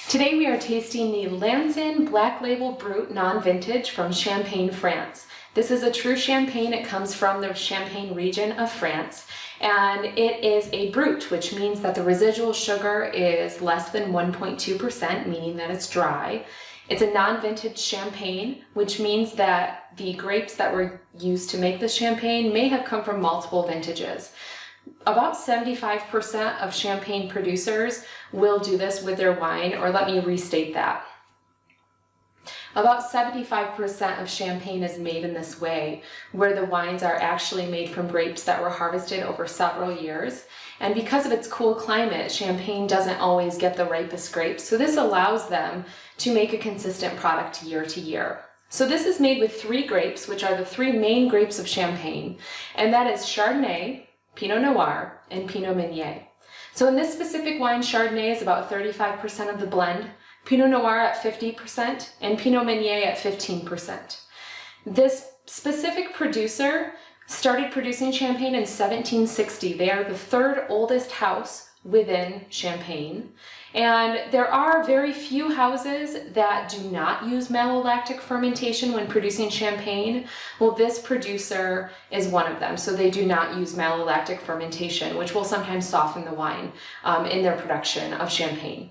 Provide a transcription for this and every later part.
Today we are tasting the Lanson Black Label Brut Non-Vintage from Champagne, France. This is a true champagne. It comes from the Champagne region of France, and it is a Brut, which means that the residual sugar is less than 1.2%, meaning that it's dry. It's a non-vintage champagne, which means that the grapes that were used to make the champagne may have come from multiple vintages. About 75% of champagne producers will do this with their wine, or let me restate that. About 75% of champagne is made in this way, where the wines are actually made from grapes that were harvested over several years. And because of its cool climate, champagne doesn't always get the ripest grapes, so this allows them to make a consistent product year to year. So this is made with 3 grapes, which are the 3 main grapes of champagne, and that is Chardonnay, Pinot Noir, and Pinot Meunier. So in this specific wine, Chardonnay is about 35% of the blend, Pinot Noir at 50%, and Pinot Meunier at 15%. This specific producer started producing champagne in 1760. They are the 3rd oldest house within Champagne. And there are very few houses that do not use malolactic fermentation when producing champagne. Well, this producer is one of them. So they do not use malolactic fermentation, which will sometimes soften the wine in their production of champagne.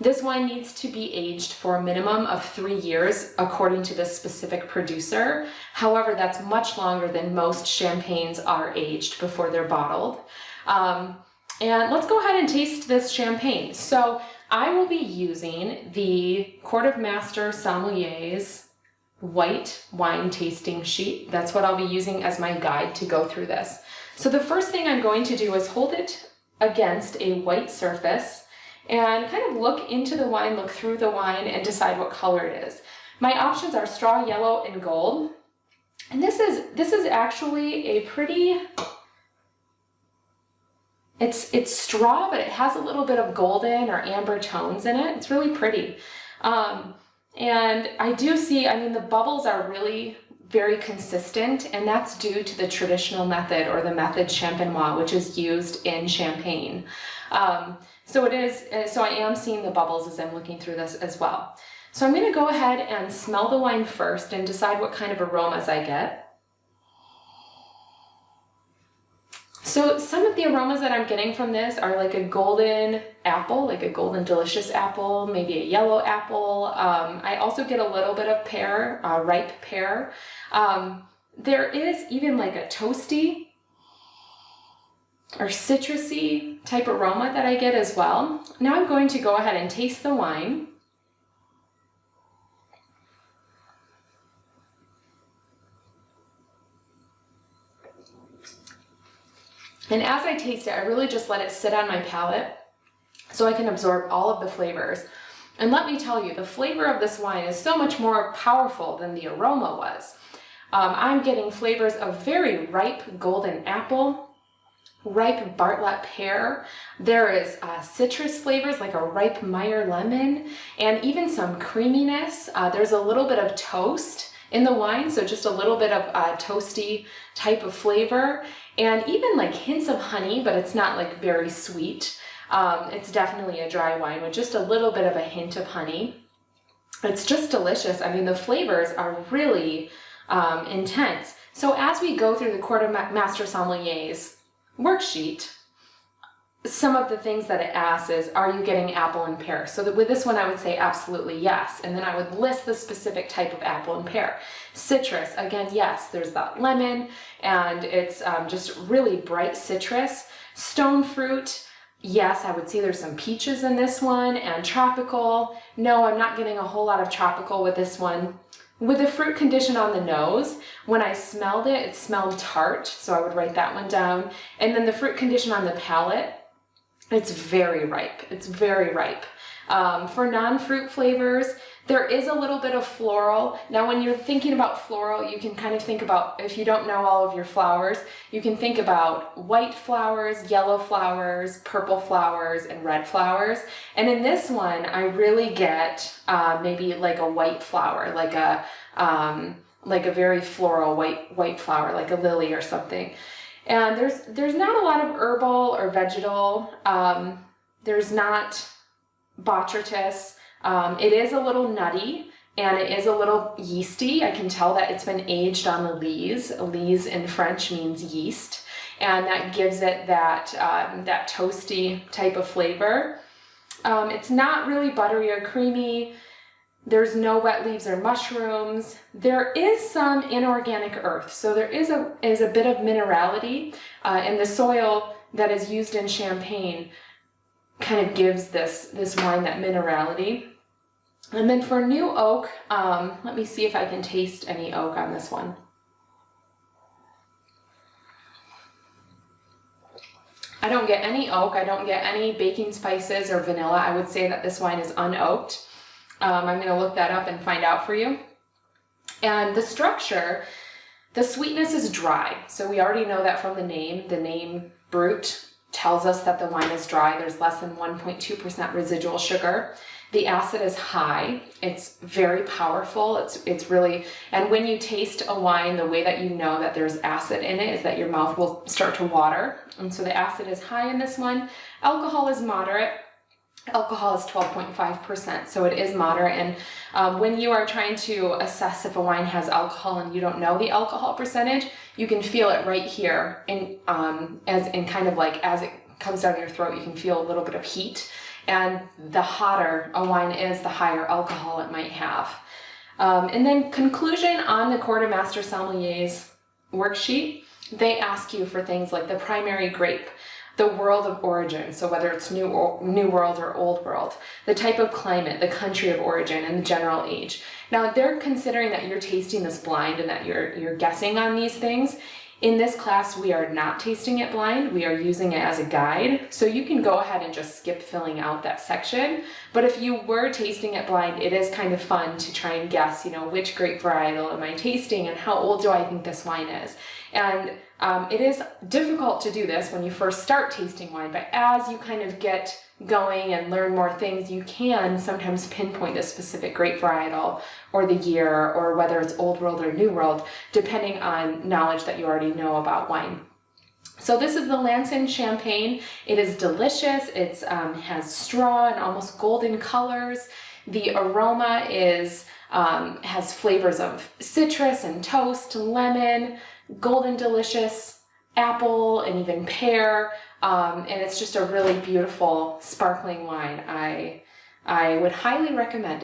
This wine needs to be aged for a minimum of 3 years, according to this specific producer. However, that's much longer than most champagnes are aged before they're bottled. And let's go ahead and taste this champagne. So I will be using the Court of Master Sommelier's white wine tasting sheet. That's what I'll be using as my guide to go through this. So the first thing I'm going to do is hold it against a white surface and kind of look into the wine, look through the wine, and decide what color it is. My options are straw yellow and gold. And this is actually a pretty, it's straw, but it has a little bit of golden or amber tones in it. It's really pretty. And I do see, the bubbles are really very consistent, and that's due to the traditional method, or the method champenois, which is used in champagne. So I am seeing the bubbles as I'm looking through this as well. So I'm going to go ahead and smell the wine first and decide what kind of aromas I get. So some of the aromas that I'm getting from this are like a golden apple, like a golden delicious apple, maybe a yellow apple. I also get a little bit of pear, ripe pear. There is even like a toasty or citrusy type aroma that I get as well. Now I'm going to go ahead and taste the wine. And as I taste it, I really just let it sit on my palate so I can absorb all of the flavors. And let me tell you, the flavor of this wine is so much more powerful than the aroma was. I'm getting flavors of very ripe golden apple, ripe Bartlett pear. There is citrus flavors like a ripe Meyer lemon, and even some creaminess. There's a little bit of toast in the wine, so just a little bit of toasty type of flavor, and even like hints of honey, but it's not like very sweet. It's definitely a dry wine with just a little bit of a hint of honey. It's just delicious. The flavors are really intense. So as we go through the Court of Master Sommelier's worksheet, some of the things that it asks is, are you getting apple and pear? So with this one, I would say absolutely yes. And then I would list the specific type of apple and pear. Citrus, again, yes, there's that lemon, and it's just really bright citrus. Stone fruit, yes, I would say there's some peaches in this one. And tropical, no, I'm not getting a whole lot of tropical with this one. With the fruit condition on the nose, when I smelled it, it smelled tart, so I would write that one down. And then the fruit condition on the palate, it's very ripe. It's very ripe. For non-fruit flavors, there is a little bit of floral. Now, when you're thinking about floral, you can kind of think about, if you don't know all of your flowers, you can think about white flowers, yellow flowers, purple flowers, and red flowers. And in this one, I really get maybe like a white flower, like a very floral white flower, like a lily or something. And there's not a lot of herbal or vegetal. There's not botrytis. It is a little nutty and it is a little yeasty. I can tell that it's been aged on the lees. Lees in French means yeast, and that gives it that, that toasty type of flavor. It's not really buttery or creamy. There's no wet leaves or mushrooms. There is some inorganic earth, so there is a bit of minerality, and the soil that is used in Champagne kind of gives this wine that minerality. And then for new oak, let me see if I can taste any oak on this one. I don't get any oak. I don't get any baking spices or vanilla. I would say that this wine is unoaked. I'm going to look that up and find out for you. And the structure, the sweetness is dry. So we already know that from the name. The name Brut tells us that the wine is dry. There's less than 1.2% residual sugar. The acid is high. It's very powerful. It's really, and when you taste a wine, the way that you know that there's acid in it is that your mouth will start to water. And so the acid is high in this one. Alcohol is moderate. Alcohol is 12.5%, so it is moderate. And when you are trying to assess if a wine has alcohol and you don't know the alcohol percentage, you can feel it right here. And kind of like as it comes down your throat, you can feel a little bit of heat. And the hotter a wine is, the higher alcohol it might have. And then conclusion on the Court of Master Sommelier's worksheet, they ask you for things like the primary grape, the world of origin, so whether it's new world or old world, the type of climate, the country of origin, and the general age. Now, they're considering that you're tasting this blind and that you're guessing on these things. In this class, we are not tasting it blind. We are using it as a guide. So you can go ahead and just skip filling out that section. But if you were tasting it blind, it is kind of fun to try and guess, which grape varietal am I tasting and how old do I think this wine is? And it is difficult to do this when you first start tasting wine, but as you kind of get going and learn more things, you can sometimes pinpoint a specific grape varietal or the year or whether it's old world or new world, depending on knowledge that you already know about wine. So this is the Lanson Champagne. It is delicious. It has straw and almost golden colors. The aroma has flavors of citrus and toast, lemon, golden delicious apple, and even pear. And it's just a really beautiful sparkling wine. I would highly recommend it.